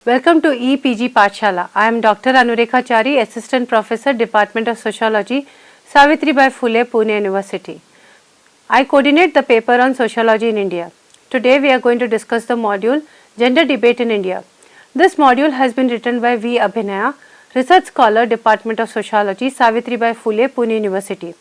Welcome to EPG Pathshala. I am Dr. Anurekhachari, Assistant Professor, Department of Sociology, Savitribai Phule, Pune University. I coordinate the paper on Sociology in India. Today we are going to discuss the module Gender Debate in India. This module has been written by V. Abhinaya, Research Scholar, Department of Sociology, Savitribai Phule, Pune University.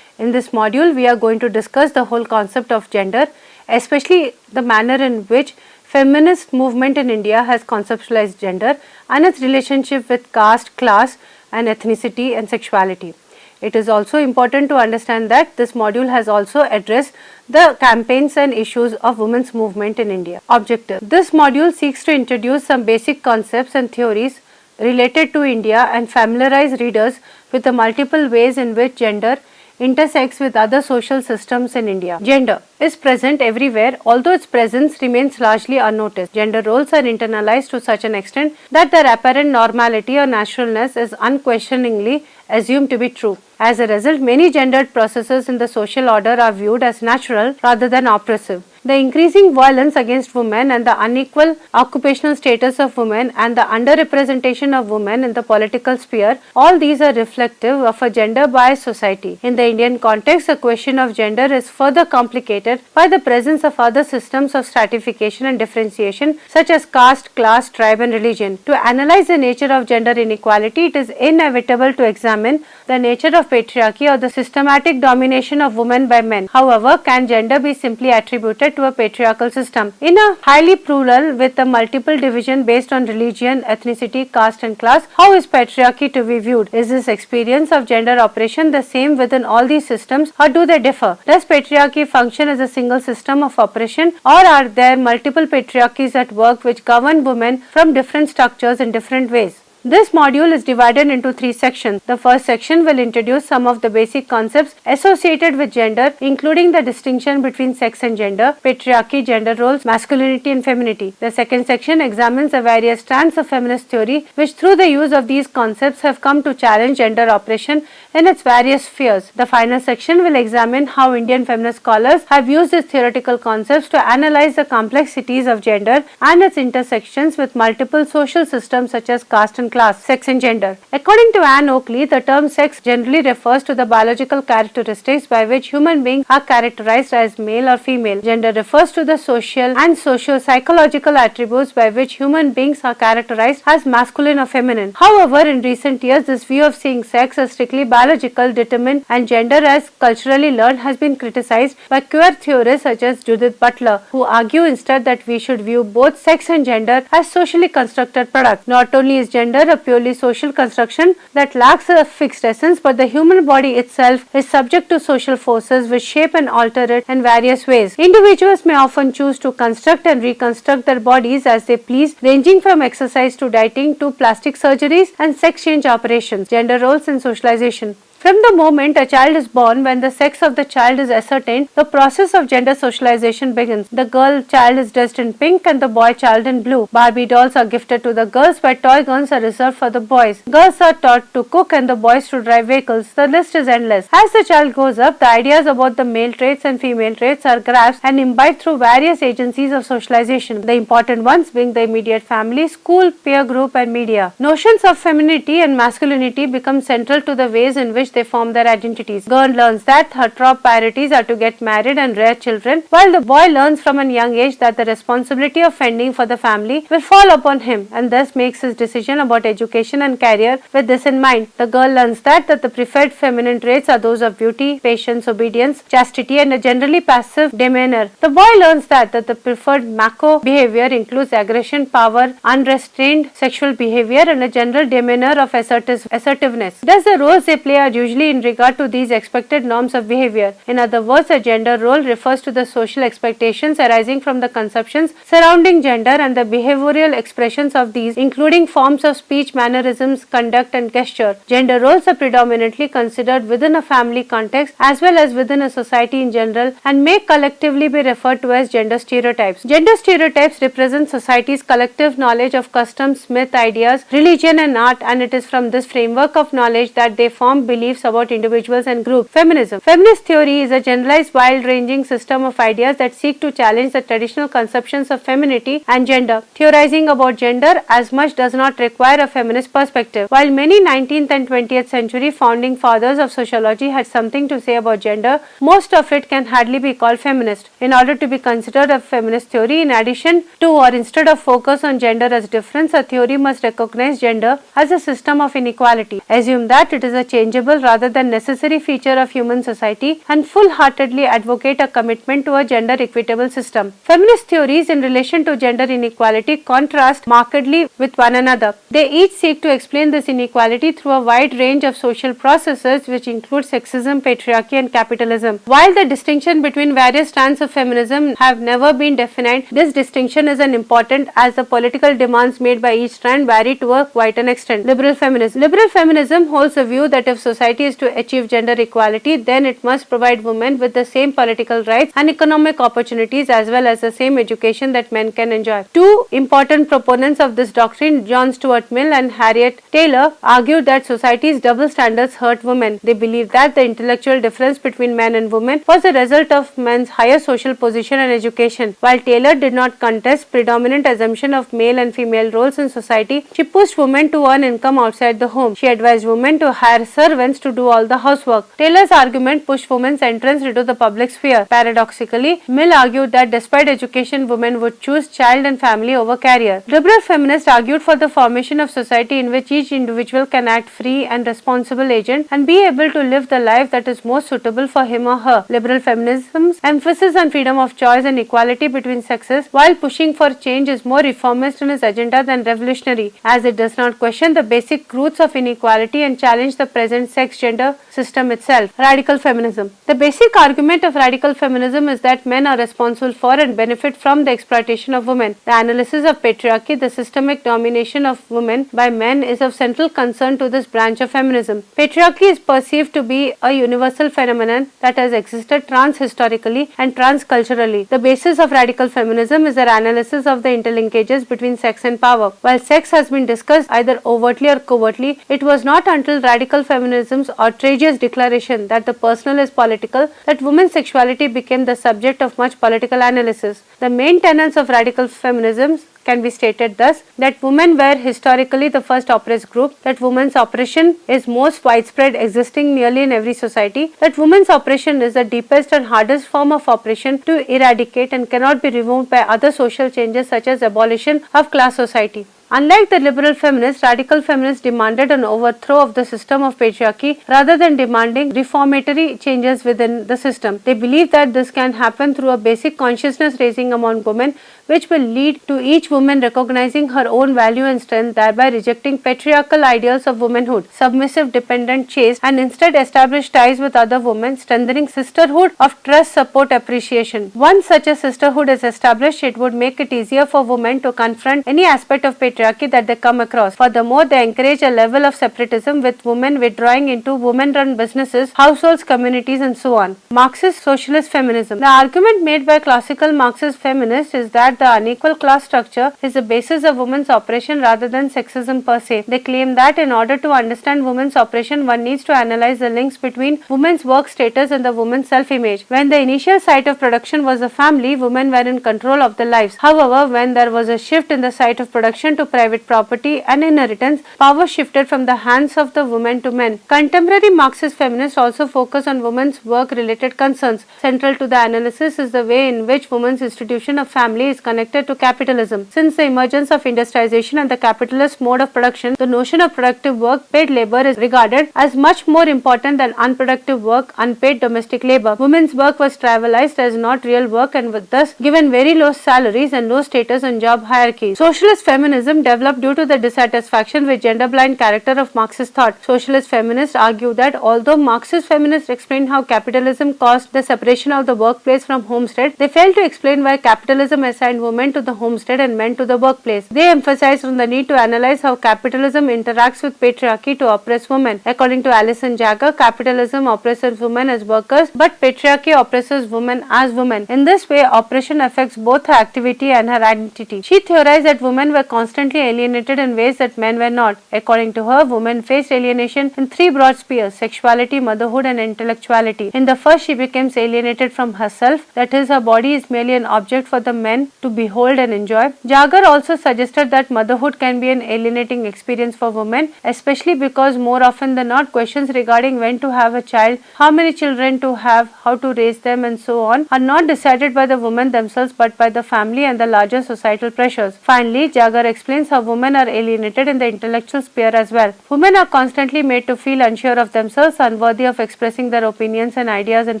In this module, we are going to discuss the whole concept of gender, especially the manner in which feminist movement in India has conceptualized gender and its relationship with caste, class and ethnicity and sexuality. It is also important to understand that this module has also addressed the campaigns and issues of women's movement in India. Objective: this module seeks to introduce some basic concepts and theories related to India and familiarize readers with the multiple ways in which gender intersects with other social systems in India. Gender is present everywhere, although its presence remains largely unnoticed. Gender roles are internalized to such an extent that their apparent normality or naturalness is unquestioningly assumed to be true. As a result, many gendered processes in the social order are viewed as natural rather than oppressive. The increasing violence against women and the unequal occupational status of women and the underrepresentation of women in the political sphere, all these are reflective of a gender-biased society. In the Indian context, the question of gender is further complicated by the presence of other systems of stratification and differentiation such as caste, class, tribe and religion. To analyze the nature of gender inequality, it is inevitable to examine the nature of patriarchy or the systematic domination of women by men. However, can gender be simply attributed to a patriarchal system? In a highly plural with a multiple division based on religion, ethnicity, caste and class, how is patriarchy to be viewed? Is this experience of gender oppression the same within all these systems or do they differ? Does patriarchy function as a single system of oppression or are there multiple patriarchies at work which govern women from different structures in different ways? This module is divided into three sections. The first section will introduce some of the basic concepts associated with gender, including the distinction between sex and gender, patriarchy, gender roles, masculinity and femininity. The second section examines the various strands of feminist theory which through the use of these concepts have come to challenge gender oppression in its various spheres. The final section will examine how Indian feminist scholars have used these theoretical concepts to analyze the complexities of gender and its intersections with multiple social systems such as caste and class, sex and gender. According to Anne Oakley, the term sex generally refers to the biological characteristics by which human beings are characterized as male or female. Gender refers to the social and socio-psychological attributes by which human beings are characterized as masculine or feminine. However, in recent years, this view of seeing sex as strictly biological, determined and gender as culturally learned has been criticized by queer theorists such as Judith Butler, who argue instead that we should view both sex and gender as socially constructed products. Not only is gender a purely social construction that lacks a fixed essence, but the human body itself is subject to social forces which shape and alter it in various ways. Individuals may often choose to construct and reconstruct their bodies as they please, ranging from exercise to dieting to plastic surgeries and sex change operations. Gender roles and socialization. From the moment a child is born, when the sex of the child is ascertained, the process of gender socialization begins. The girl child is dressed in pink and the boy child in blue. Barbie dolls are gifted to the girls while toy guns are reserved for the boys. Girls are taught to cook and the boys to drive vehicles. The list is endless. As the child grows up, the ideas about the male traits and female traits are grasped and imbibed through various agencies of socialization. The important ones being the immediate family, school, peer group and media. Notions of femininity and masculinity become central to the ways in which they form their identities. Girl learns that her top priorities are to get married and rear children, while the boy learns from a young age that the responsibility of fending for the family will fall upon him and thus makes his decision about education and career with this in mind. The girl learns that the preferred feminine traits are those of beauty, patience, obedience, chastity and a generally passive demeanor. The boy learns that the preferred macho behavior includes aggression, power, unrestrained sexual behavior and a general demeanor of assertiveness. Thus the roles they play are usually in regard to these expected norms of behavior. In other words, a gender role refers to the social expectations arising from the conceptions surrounding gender and the behavioral expressions of these, including forms of speech, mannerisms, conduct and gesture. Gender roles are predominantly considered within a family context as well as within a society in general and may collectively be referred to as gender stereotypes. Gender stereotypes represent society's collective knowledge of customs, myth, ideas, religion and art, and it is from this framework of knowledge that they form beliefs beliefs about individuals and groups. Feminism. Feminist theory is a generalized, wide-ranging system of ideas that seek to challenge the traditional conceptions of femininity and gender. Theorizing about gender as much does not require a feminist perspective. While many 19th and 20th century founding fathers of sociology had something to say about gender, most of it can hardly be called feminist. In order to be considered a feminist theory, in addition to or instead of focus on gender as difference, a theory must recognize gender as a system of inequality, assume that it is a changeable rather than necessary feature of human society, and full-heartedly advocate a commitment to a gender equitable system. Feminist theories in relation to gender inequality contrast markedly with one another. They each seek to explain this inequality through a wide range of social processes which include sexism, patriarchy, and capitalism. While the distinction between various strands of feminism have never been defined, this distinction is important as the political demands made by each strand vary to quite an extent. Liberal feminism. Liberal feminism holds a view that if society is to achieve gender equality, then it must provide women with the same political rights and economic opportunities as well as the same education that men can enjoy. Two important proponents of this doctrine, John Stuart Mill and Harriet Taylor, argued that society's double standards hurt women. They believed that the intellectual difference between men and women was a result of men's higher social position and education. While Taylor did not contest predominant assumption of male and female roles in society, she pushed women to earn income outside the home. She advised women to hire servants to do all the housework. Taylor's argument pushed women's entrance into the public sphere. Paradoxically, Mill argued that despite education, women would choose child and family over career. Liberal feminists argued for the formation of society in which each individual can act free and responsible agent and be able to live the life that is most suitable for him or her. Liberal feminism's emphasis on freedom of choice and equality between sexes, while pushing for change, is more reformist in its agenda than revolutionary, as it does not question the basic roots of inequality and challenge the present sex-gender system itself. Radical feminism. The basic argument of radical feminism is that men are responsible for and benefit from the exploitation of women. The analysis of patriarchy, the systemic domination of women by men, is of central concern to this branch of feminism. Patriarchy is perceived to be a universal phenomenon that has existed trans-historically and trans-culturally. The basis of radical feminism is their analysis of the interlinkages between sex and power. While sex has been discussed either overtly or covertly, it was not until radical feminism's outrageous declaration that the personal is political that women's sexuality became the subject of much political analysis. The main tenets of radical feminism can be stated thus: that women were historically the first oppressed group, that women's oppression is most widespread, existing nearly in every society, that women's oppression is the deepest and hardest form of oppression to eradicate and cannot be removed by other social changes such as abolition of class society. Unlike the liberal feminists, radical feminists demanded an overthrow of the system of patriarchy rather than demanding reformatory changes within the system. They believe that this can happen through a basic consciousness raising among women, which will lead to each woman recognizing her own value and strength, thereby rejecting patriarchal ideals of womanhood, submissive, dependent, chaste, and instead establish ties with other women, strengthening sisterhood of trust, support, appreciation. Once such a sisterhood is established, it would make it easier for women to confront any aspect of patriarchy that they come across. Furthermore, they encourage a level of separatism, with women withdrawing into women-run businesses, households, communities, and so on. Marxist socialist feminism. The argument made by classical Marxist feminists is that the unequal class structure is the basis of women's oppression rather than sexism per se. They claim that in order to understand women's oppression, one needs to analyze the links between women's work status and the woman's self-image. When the initial site of production was the family, women were in control of their lives. However, when there was a shift in the site of production to private property and inheritance, power shifted from the hands of the women to men. Contemporary Marxist feminists also focus on women's work-related concerns. Central to the analysis is the way in which women's institution of family is connected to capitalism. Since the emergence of industrialization and the capitalist mode of production, the notion of productive work, paid labor, is regarded as much more important than unproductive work, unpaid domestic labor. Women's work was trivialized as not real work and was thus given very low salaries and low status on job hierarchies. Socialist feminism developed due to the dissatisfaction with gender-blind character of Marxist thought. Socialist feminists argue that although Marxist feminists explained how capitalism caused the separation of the workplace from homestead, they failed to explain why capitalism assigned assigned women to the homestead and men to the workplace. They emphasized on the need to analyze how capitalism interacts with patriarchy to oppress women. According to Alison Jagger, capitalism oppresses women as workers, but patriarchy oppresses women as women. In this way, oppression affects both her activity and her identity. She theorized that women were constantly alienated in ways that men were not. According to her, women faced alienation in three broad spheres: sexuality, motherhood, and intellectuality. In the first, she becomes alienated from herself, that is, her body is merely an object for the men to behold and enjoy. Jagger also suggested that motherhood can be an alienating experience for women, especially because more often than not, questions regarding when to have a child, how many children to have, how to raise them, and so on are not decided by the women themselves but by the family and the larger societal pressures. Finally, Jagger explains how women are alienated in the intellectual sphere as well. Women are constantly made to feel unsure of themselves, unworthy of expressing their opinions and ideas in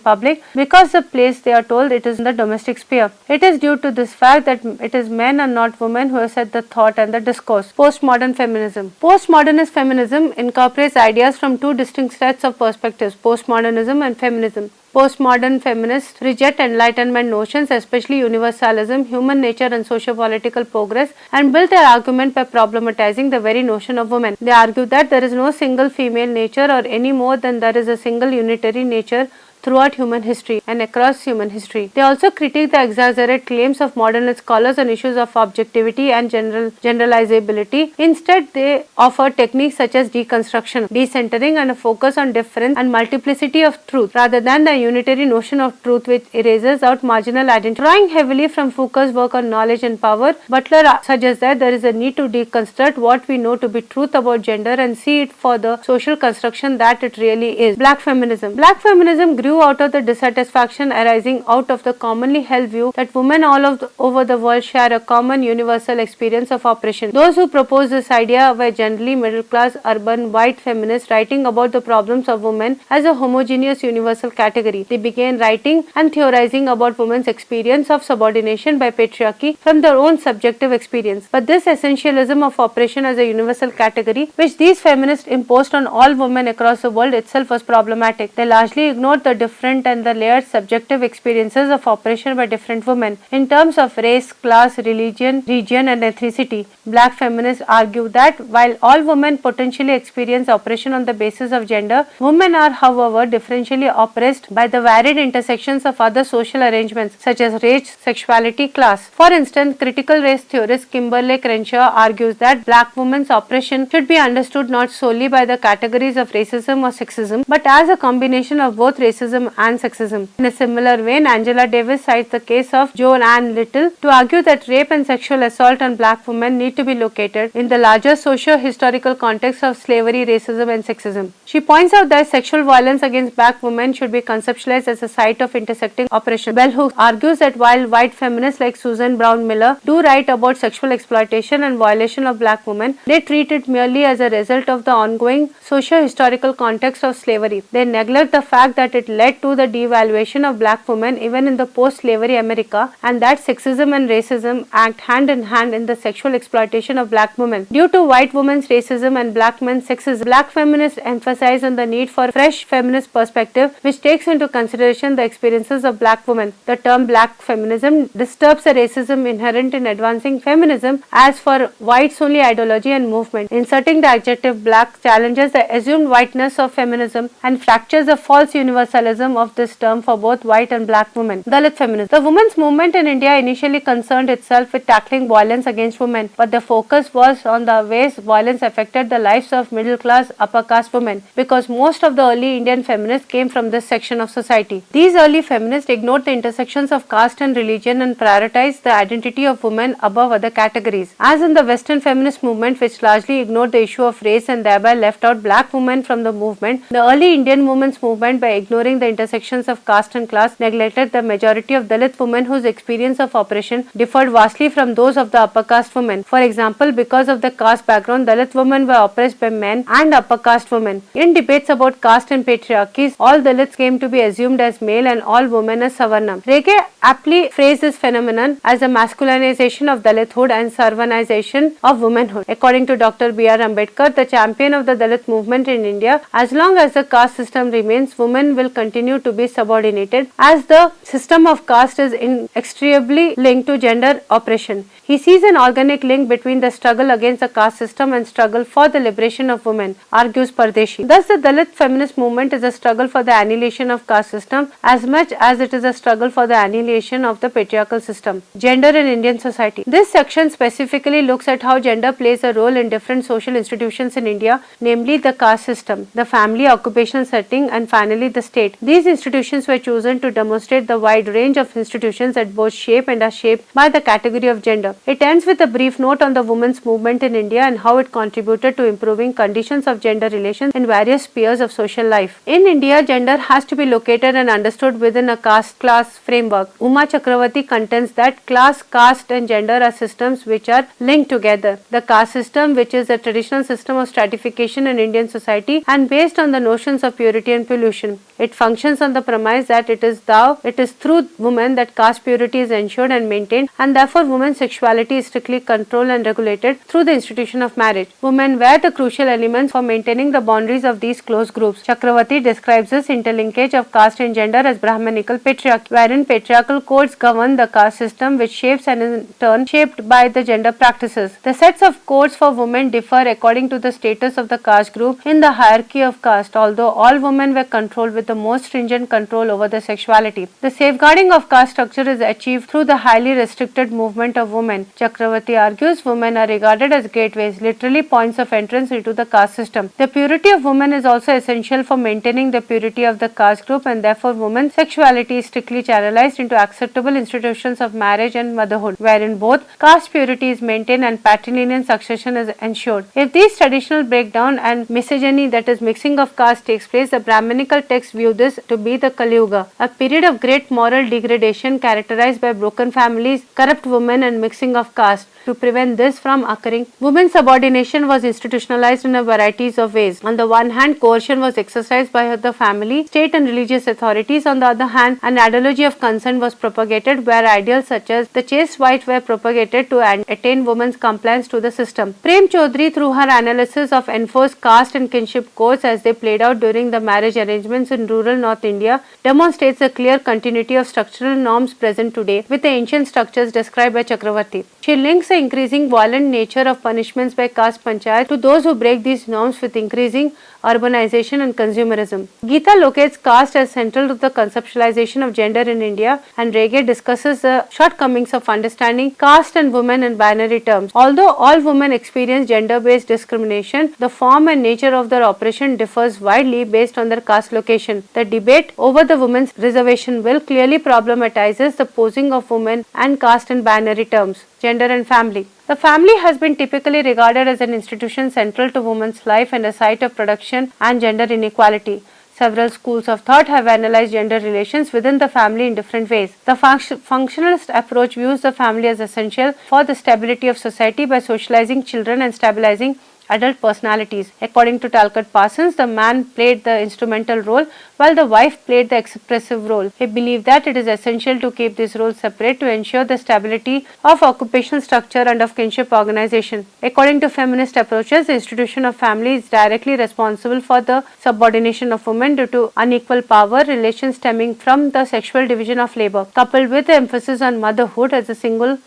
public because the place they are told it is in the domestic sphere. It is due to this fact that it is men and not women who have set the thought and the discourse. Postmodern feminism. Postmodernist feminism incorporates ideas from two distinct sets of perspectives: postmodernism and feminism. Postmodern feminists reject Enlightenment notions, especially universalism, human nature, and socio-political progress, and build their argument by problematizing the very notion of woman. They argue that there is no single female nature or any more than there is a single unitary nature throughout human history and across human history. They also critique the exaggerate claims of modernist scholars on issues of objectivity and generalizability. Instead, they offer techniques such as deconstruction, decentering, and a focus on difference and multiplicity of truth rather than the unitary notion of truth which erases out marginal identity. Drawing heavily from Foucault's work on knowledge and power, Butler suggests that there is a need to deconstruct what we know to be truth about gender and see it for the social construction that it really is. Black feminism. Black feminism grew out of the dissatisfaction arising out of the commonly held view that women over the world share a common universal experience of oppression. Those who proposed this idea were generally middle class, urban, white feminists writing about the problems of women as a homogeneous universal category. They began writing and theorizing about women's experience of subordination by patriarchy from their own subjective experience. But this essentialism of oppression as a universal category, which these feminists imposed on all women across the world, itself was problematic. They largely ignored the different and the layered subjective experiences of oppression by different women in terms of race, class, religion, region, and ethnicity. Black feminists argue that while all women potentially experience oppression on the basis of gender, women are, however, differentially oppressed by the varied intersections of other social arrangements such as race, sexuality, class. For instance, critical race theorist Kimberly Crenshaw argues that black women's oppression should be understood not solely by the categories of racism or sexism, but as a combination of both racism and sexism. In a similar vein, Angela Davis cites the case of Joan Ann Little to argue that rape and sexual assault on black women need to be located in the larger socio-historical context of slavery, racism, and sexism. She points out that sexual violence against black women should be conceptualized as a site of intersecting oppression. Bell Hooks argues that while white feminists like Susan Brown Miller do write about sexual exploitation and violation of black women, they treat it merely as a result of the ongoing socio-historical context of slavery. They neglect the fact that it led to the devaluation of black women even in the post-slavery America, and that sexism and racism act hand in hand in the sexual exploitation of black women. Due to white women's racism and black men's sexism, black feminists emphasize on the need for fresh feminist perspective which takes into consideration the experiences of black women. The term black feminism disturbs the racism inherent in advancing feminism as for whites-only ideology and movement. Inserting the adjective black challenges the assumed whiteness of feminism and fractures the false universalism of this term for both white and black women. Dalit feminism. The women's movement in India initially concerned itself with tackling violence against women, but the focus was on the ways violence affected the lives of middle class, upper caste women, because most of the early Indian feminists came from this section of society. These early feminists ignored the intersections of caste and religion and prioritized the identity of women above other categories. As in the Western feminist movement, which largely ignored the issue of race and thereby left out black women from the movement, the early Indian women's movement, by ignoring the intersections of caste and class, neglected the majority of Dalit women whose experience of oppression differed vastly from those of the upper caste women. For example, because of the caste background, Dalit women were oppressed by men and upper caste women. In debates about caste and patriarchies, all Dalits came to be assumed as male and all women as Savarna. Rege aptly phrased this phenomenon as a masculinization of Dalithood and Sarvanization of womanhood. According to Dr. B.R. Ambedkar, the champion of the Dalit movement in India, as long as the caste system remains, women will continue continue to be subordinated, as the system of caste is inextricably linked to gender oppression. He sees an organic link between the struggle against the caste system and struggle for the liberation of women, argues Pardeshi. Thus, the Dalit feminist movement is a struggle for the annihilation of caste system as much as it is a struggle for the annihilation of the patriarchal system. Gender in Indian society. This section specifically looks at how gender plays a role in different social institutions in India, namely the caste system, the family, occupational setting, and finally the state. These institutions were chosen to demonstrate the wide range of institutions that both shape and are shaped by the category of gender. It ends with a brief note on the women's movement in India and how it contributed to improving conditions of gender relations in various spheres of social life. In India, gender has to be located and understood within a caste-class framework. Uma Chakravarti contends that class, caste and gender are systems which are linked together. The caste system, which is a traditional system of stratification in Indian society and based on the notions of purity and pollution. It functions on the premise that it is through women that caste purity is ensured and maintained, and therefore women's sexuality is strictly controlled and regulated through the institution of marriage. Women were the crucial elements for maintaining the boundaries of these close groups. Chakravarti describes this interlinkage of caste and gender as Brahmanical patriarchy, wherein patriarchal codes govern the caste system, which shapes and in turn shaped by the gender practices. The sets of codes for women differ according to the status of the caste group in the hierarchy of caste, although all women were controlled with the most stringent control over their sexuality. The safeguarding of caste structure is achieved through the highly restricted movement of women. Chakravarti argues women are regarded as gateways, literally points of entrance into the caste system. The purity of women is also essential for maintaining the purity of the caste group, and therefore women's sexuality is strictly channelized into acceptable institutions of marriage and motherhood, wherein both caste purity is maintained and patrilineal succession is ensured. If these traditional breakdown and misogyny, that is mixing of caste, takes place, the Brahmanical texts view this to be the Kali Yuga, a period of great moral degradation characterized by broken families, corrupt women and mixing of caste. To prevent this from occurring, women's subordination was institutionalized in a varieties of ways. On the one hand, coercion was exercised by the family, state and religious authorities. On the other hand, an ideology of consent was propagated where ideals such as the chaste wife were propagated to attain women's compliance to the system. Prem Chaudhary, through her analysis of enforced caste and kinship codes as they played out during the marriage arrangements in rural North India, demonstrates a clear continuity of structural norms present today with the ancient structures described by Chakravarti. She links the increasing violent nature of punishments by caste panchayat to those who break these norms with increasing urbanization and consumerism. Gita locates caste as central to the conceptualization of gender in India, and Rege discusses the shortcomings of understanding caste and women in binary terms. Although all women experience gender-based discrimination, the form and nature of their oppression differs widely based on their caste location. The debate over the women's reservation bill clearly problematizes the posing of women and caste in binary terms. Gender and family. The family has been typically regarded as an institution central to women's life and a site of production and gender inequality. Several schools of thought have analyzed gender relations within the family in different ways. The functionalist approach views the family as essential for the stability of society by socializing children and stabilizing adult personalities. According to Talcott Parsons, the man played the instrumental role while the wife played the expressive role. He believed that it is essential to keep these roles separate to ensure the stability of occupational structure and of kinship organization. According to feminist approaches, the institution of family is directly responsible for the subordination of women due to unequal power relations stemming from the sexual division of labor, coupled with the emphasis on motherhood as a single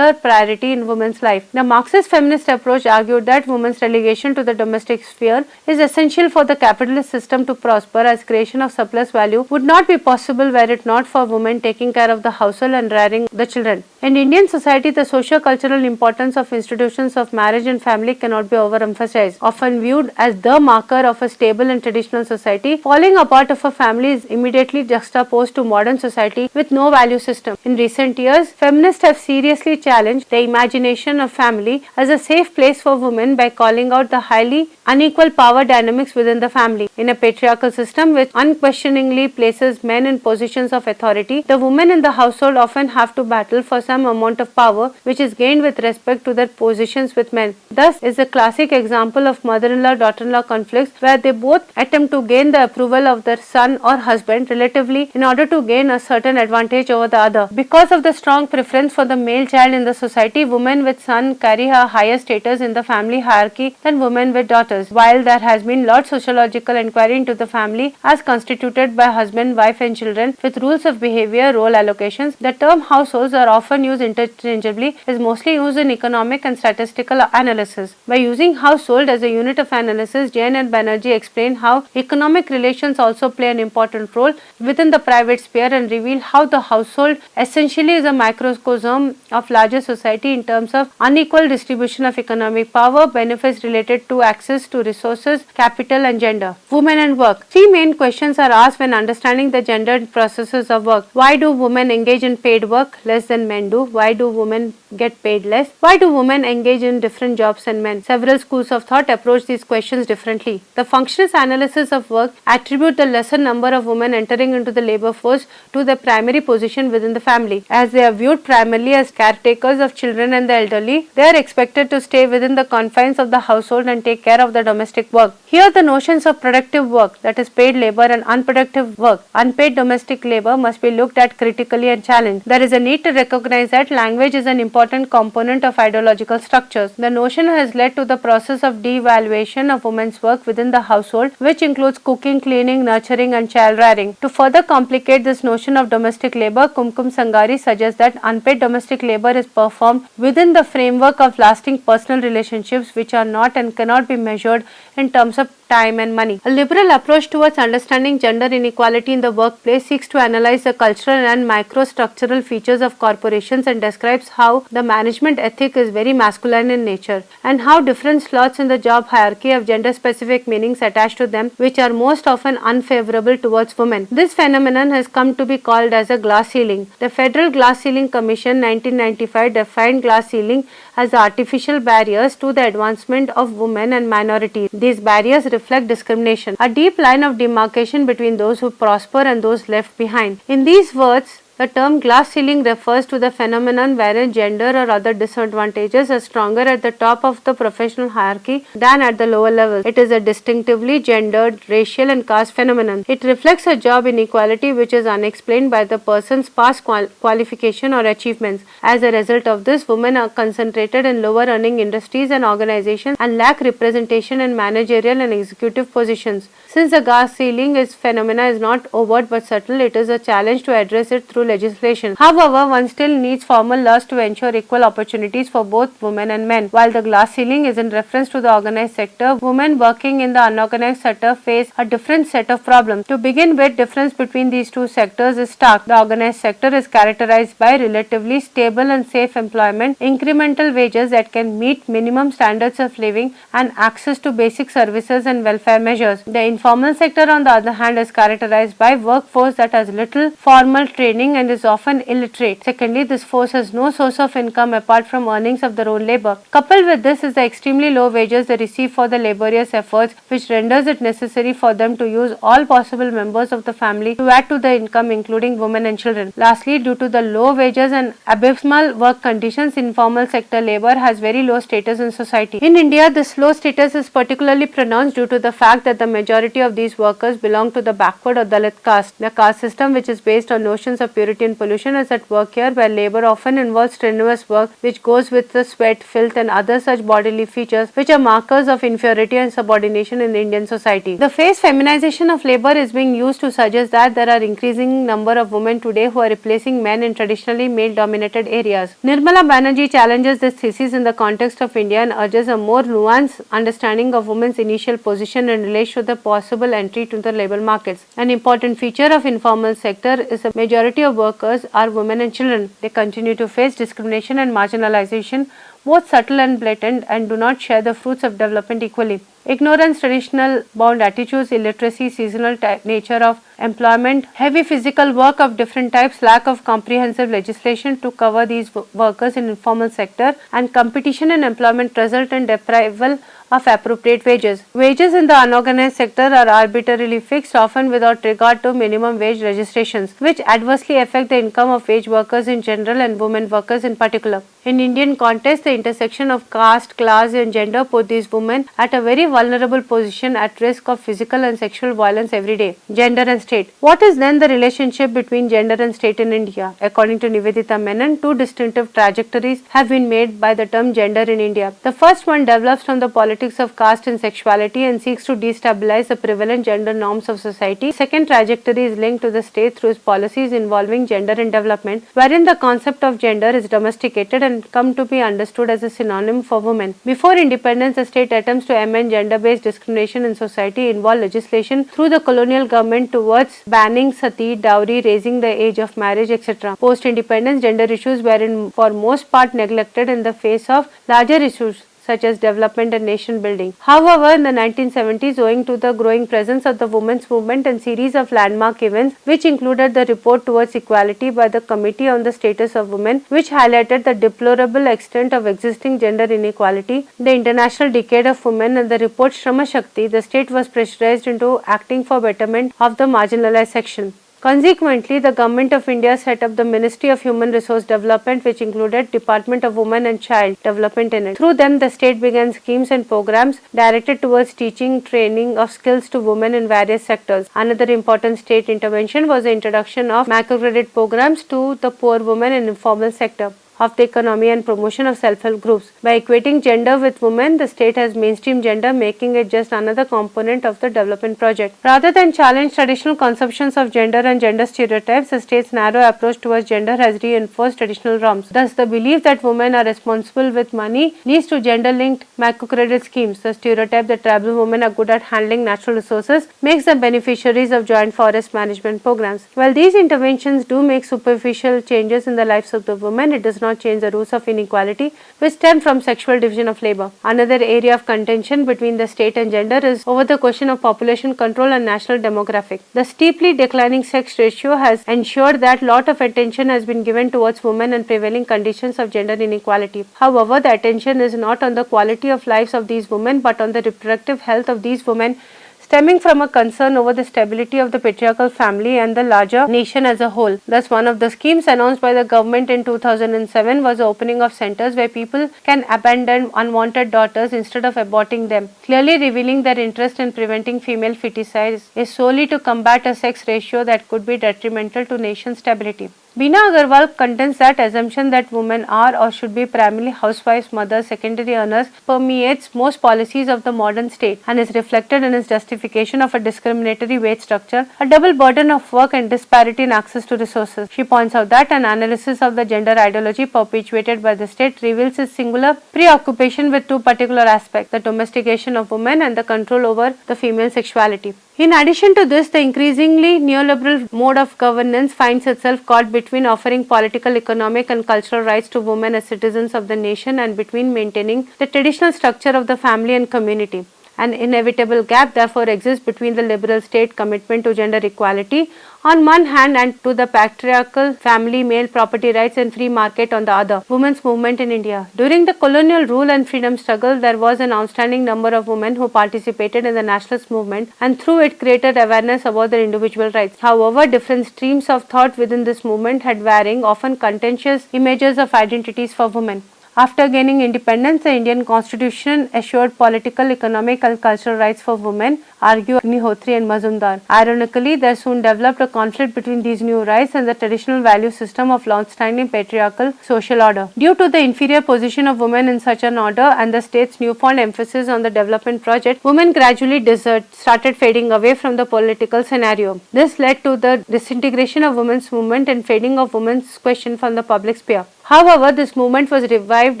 priority in women's life. The Marxist feminist approach argued that women's relegation to the domestic sphere is essential for the capitalist system to prosper, as creation of surplus value would not be possible were it not for women taking care of the household and rearing the children. In Indian society, the socio-cultural importance of institutions of marriage and family cannot be overemphasized. Often viewed as the marker of a stable and traditional society, falling apart of a family is immediately juxtaposed to modern society with no value system. In recent years, feminists have seriously challenged the imagination of family as a safe place for women by calling out the highly unequal power dynamics within the family. In a patriarchal system which unquestioningly places men in positions of authority, the women in the household often have to battle for some amount of power which is gained with respect to their positions with men. Thus is a classic example of mother-in-law daughter-in-law conflicts where they both attempt to gain the approval of their son or husband relatively in order to gain a certain advantage over the other. Because of the strong preference for the male child in the society, women with sons carry a higher status in the family hierarchy than women with daughters. While there has been large sociological inquiry into the family as constituted by husband, wife and children with rules of behavior, role allocations, the term households are often used interchangeably, is mostly used in economic and statistical analysis. By using household as a unit of analysis, Jain and Banerjee explain how economic relations also play an important role within the private sphere and reveal how the household essentially is a microcosm of larger society in terms of unequal distribution of economic power, benefits related to access to resources, capital and gender. Women and work. Three main questions are asked when understanding the gendered processes of work. Why do women engage in paid work less than men do? Why do women get paid less? Why do women engage in different jobs than men? Several schools of thought approach these questions differently. The functionist analysis of work attribute the lesser number of women entering into the labor force to their primary position within the family. As they are viewed primarily as caretakers of children and the elderly, they are expected to stay within the confines of the household and take care of the domestic work. Here the notions of productive work, that is paid labor, and unproductive work, unpaid domestic labor, must be looked at critically and challenged. There is a need to recognize that language is an important component of ideological structures. The notion has led to the process of devaluation of women's work within the household, which includes cooking, cleaning, nurturing and child rearing. To further complicate this notion of domestic labor, Kumkum Sangari suggests that unpaid domestic labor is performed within the framework of lasting personal relationships which are not and cannot be measured in terms of time and money. A liberal approach towards understanding gender inequality in the workplace seeks to analyze the cultural and microstructural features of corporations and describes how the management ethic is very masculine in nature and how different slots in the job hierarchy have gender-specific meanings attached to them which are most often unfavorable towards women. This phenomenon has come to be called as a glass ceiling. The Federal Glass Ceiling Commission 1995 defined glass ceiling as artificial barriers to the advancement of women and minorities. These barriers reflect discrimination, a deep line of demarcation between those who prosper and those left behind. In these words, the term glass ceiling refers to the phenomenon wherein gender or other disadvantages are stronger at the top of the professional hierarchy than at the lower level. It is a distinctively gendered, racial and caste phenomenon. It reflects a job inequality which is unexplained by the person's past qualification or achievements. As a result of this, women are concentrated in lower earning industries and organizations and lack representation in managerial and executive positions. Since the glass ceiling phenomena is not overt but subtle, it is a challenge to address it through legislation. However, one still needs formal laws to ensure equal opportunities for both women and men. While the glass ceiling is in reference to the organized sector, women working in the unorganized sector face a different set of problems. To begin with, difference between these two sectors is stark. The organized sector is characterized by relatively stable and safe employment, incremental wages that can meet minimum standards of living, and access to basic services and welfare measures. The informal sector, on the other hand, is characterized by workforce that has little formal training and is often illiterate. Secondly, this force has no source of income apart from earnings of their own labor. Coupled with this is the extremely low wages they receive for their laborious efforts, which renders it necessary for them to use all possible members of the family to add to the income, including women and children. Lastly, due to the low wages and abysmal work conditions, informal sector labor has very low status in society. In India, this low status is particularly pronounced due to the fact that the majority of these workers belong to the backward or Dalit caste. The caste system, which is based on notions of purity and pollution, is at work here, where labor often involves strenuous work which goes with the sweat, filth and other such bodily features which are markers of inferiority and subordination in Indian society. The phrase feminization of labor is being used to suggest that there are increasing number of women today who are replacing men in traditionally male-dominated areas. Nirmala Banerjee challenges this thesis in the context of India and urges a more nuanced understanding of women's initial position in relation to the possible entry to the labor markets. An important feature of informal sector is the majority of workers are women and children. They continue to face discrimination and marginalization, both subtle and blatant, and do not share the fruits of development equally. Ignorance, traditional bound attitudes, illiteracy, seasonal nature of employment, heavy physical work of different types, lack of comprehensive legislation to cover these workers in informal sector, and competition in employment result in deprival of appropriate wages. Wages in the unorganized sector are arbitrarily fixed, often without regard to minimum wage registrations, which adversely affect the income of wage workers in general and women workers in particular. In Indian context, the intersection of caste, class and gender put these women at a very vulnerable position at risk of physical and sexual violence every day. Gender and state. What is then the relationship between gender and state in India? According to Nivedita Menon, two distinctive trajectories have been made by the term gender in India. The first one develops from the politics of caste and sexuality and seeks to destabilize the prevalent gender norms of society. The second trajectory is linked to the state through its policies involving gender and development, wherein the concept of gender is domesticated and come to be understood as a synonym for women. Before independence, the state attempts to amend gender-based discrimination in society involved legislation through the colonial government towards banning sati, dowry, raising the age of marriage, etc. Post-independence, gender issues were for most part neglected in the face of larger issues such as development and nation building. However, in the 1970s, owing to the growing presence of the women's movement and series of landmark events, which included the report towards equality by the Committee on the Status of Women, which highlighted the deplorable extent of existing gender inequality, the International Decade of Women and the report Shrama Shakti, the state was pressurized into acting for betterment of the marginalized section. Consequently, the Government of India set up the Ministry of Human Resource Development, which included Department of Women and Child Development in it. Through them, the state began schemes and programs directed towards teaching, training of skills to women in various sectors. Another important state intervention was the introduction of microcredit programs to the poor women in informal sector of the economy and promotion of self-help groups. By equating gender with women, the state has mainstreamed gender, making it just another component of the development project. Rather than challenge traditional conceptions of gender and gender stereotypes, the state's narrow approach towards gender has reinforced traditional norms. Thus, the belief that women are responsible with money leads to gender-linked microcredit schemes. The stereotype that tribal women are good at handling natural resources makes them beneficiaries of joint forest management programs. While these interventions do make superficial changes in the lives of the women, it does not change the roots of inequality which stem from sexual division of labor. Another area of contention between the state and gender is over the question of population control and national demographic. The steeply declining sex ratio has ensured that lot of attention has been given towards women and prevailing conditions of gender inequality. However, the attention is not on the quality of lives of these women but on the reproductive health of these women, stemming from a concern over the stability of the patriarchal family and the larger nation as a whole. Thus, one of the schemes announced by the government in 2007 was the opening of centers where people can abandon unwanted daughters instead of aborting them, clearly revealing their interest in preventing female feticide is solely to combat a sex ratio that could be detrimental to nation stability. Bina Agarwal contends that assumption that women are or should be primarily housewives, mothers, secondary earners permeates most policies of the modern state and is reflected in its justification of a discriminatory wage structure, a double burden of work and disparity in access to resources. She points out that an analysis of the gender ideology perpetuated by the state reveals its singular preoccupation with two particular aspects, the domestication of women and the control over the female sexuality. In addition to this, the increasingly neoliberal mode of governance finds itself caught between offering political, economic and cultural rights to women as citizens of the nation and between maintaining the traditional structure of the family and community. An inevitable gap therefore exists between the liberal state commitment to gender equality on one hand and to the patriarchal family, male property rights and free market on the other. Women's movement in India. During the colonial rule and freedom struggle, there was an outstanding number of women who participated in the nationalist movement and through it created awareness about their individual rights. However, different streams of thought within this movement had varying, often contentious images of identities for women. After gaining independence, the Indian Constitution assured political, economic and cultural rights for women, argue Agnihotri and Mazumdar. Ironically, there soon developed a conflict between these new rights and the traditional value system of long-standing patriarchal social order. Due to the inferior position of women in such an order and the state's newfound emphasis on the development project, women gradually started fading away from the political scenario. This led to the disintegration of women's movement and fading of women's question from the public sphere. However, this movement was revived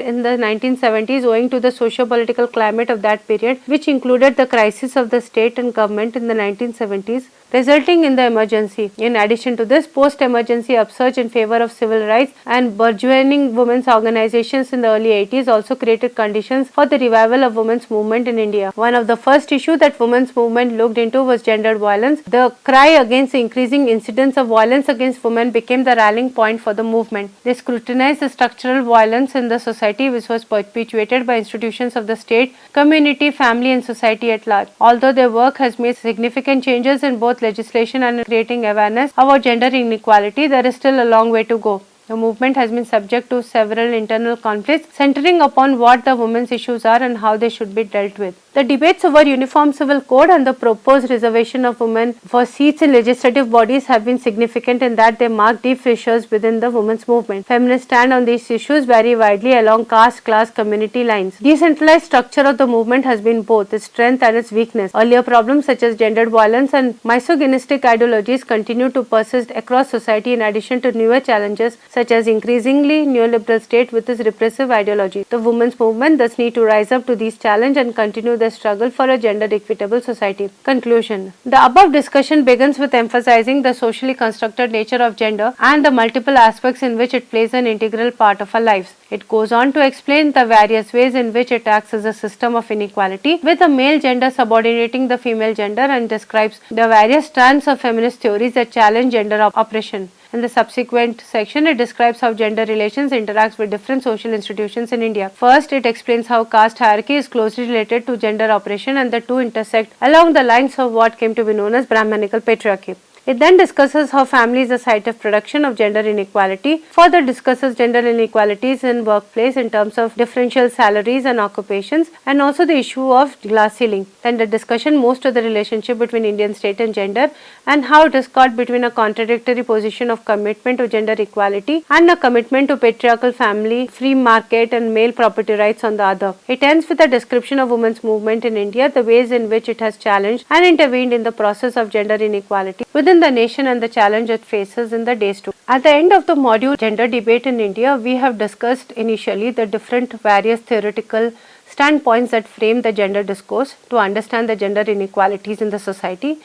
in the 1970s owing to the socio-political climate of that period, which included the crisis of the state and government in the 1970s, resulting in the emergency. In addition to this, post-emergency upsurge in favor of civil rights and burgeoning women's organizations in the early 80s also created conditions for the revival of women's movement in India. One of the first issues that women's movement looked into was gendered violence. The cry against the increasing incidence of violence against women became the rallying point for the movement. They scrutinized the structural violence in the society which was perpetuated by institutions of the state, community, family and society at large. Although their work has made significant changes in both legislation and creating awareness about gender inequality, there is still a long way to go. The movement has been subject to several internal conflicts centering upon what the women's issues are and how they should be dealt with. The debates over uniform civil code and the proposed reservation of women for seats in legislative bodies have been significant in that they mark deep fissures within the women's movement. Feminists stand on these issues very widely along caste, class, community lines. Decentralized structure of the movement has been both its strength and its weakness. Earlier problems such as gendered violence and misogynistic ideologies continue to persist across society in addition to newer challenges such as increasingly neoliberal state with its repressive ideology. The women's movement thus need to rise up to these challenges and continue the struggle for a gender equitable society. Conclusion. The above discussion begins with emphasizing the socially constructed nature of gender and the multiple aspects in which it plays an integral part of our lives. It goes on to explain the various ways in which it acts as a system of inequality, with the male gender subordinating the female gender, and describes the various strands of feminist theories that challenge gender oppression. In the subsequent section, it describes how gender relations interact with different social institutions in India. First, it explains how caste hierarchy is closely related to gender oppression and the two intersect along the lines of what came to be known as Brahmanical patriarchy. It then discusses how family is a site of production of gender inequality, further discusses gender inequalities in workplace in terms of differential salaries and occupations, and also the issue of glass ceiling. Then the discussion moves to the relationship between Indian state and gender and how it is caught between a contradictory position of commitment to gender equality and a commitment to patriarchal family, free market and male property rights on the other. It ends with a description of women's movement in India, the ways in which it has challenged and intervened in the process of gender inequality within the nation and the challenge it faces in the days to come. At the end of the module Gender Debate in India, we have discussed initially the different various theoretical standpoints that frame the gender discourse to understand the gender inequalities in the society,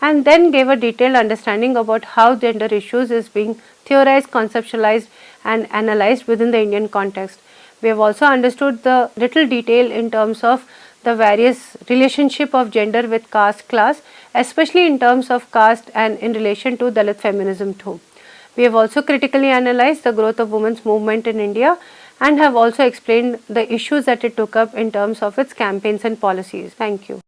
and then gave a detailed understanding about how gender issues is being theorized, conceptualized and analyzed within the Indian context. We have also understood the little detail in terms of the various relationship of gender with caste class, especially in terms of caste and in relation to Dalit feminism too. We have also critically analyzed the growth of women's movement in India and have also explained the issues that it took up in terms of its campaigns and policies. Thank you.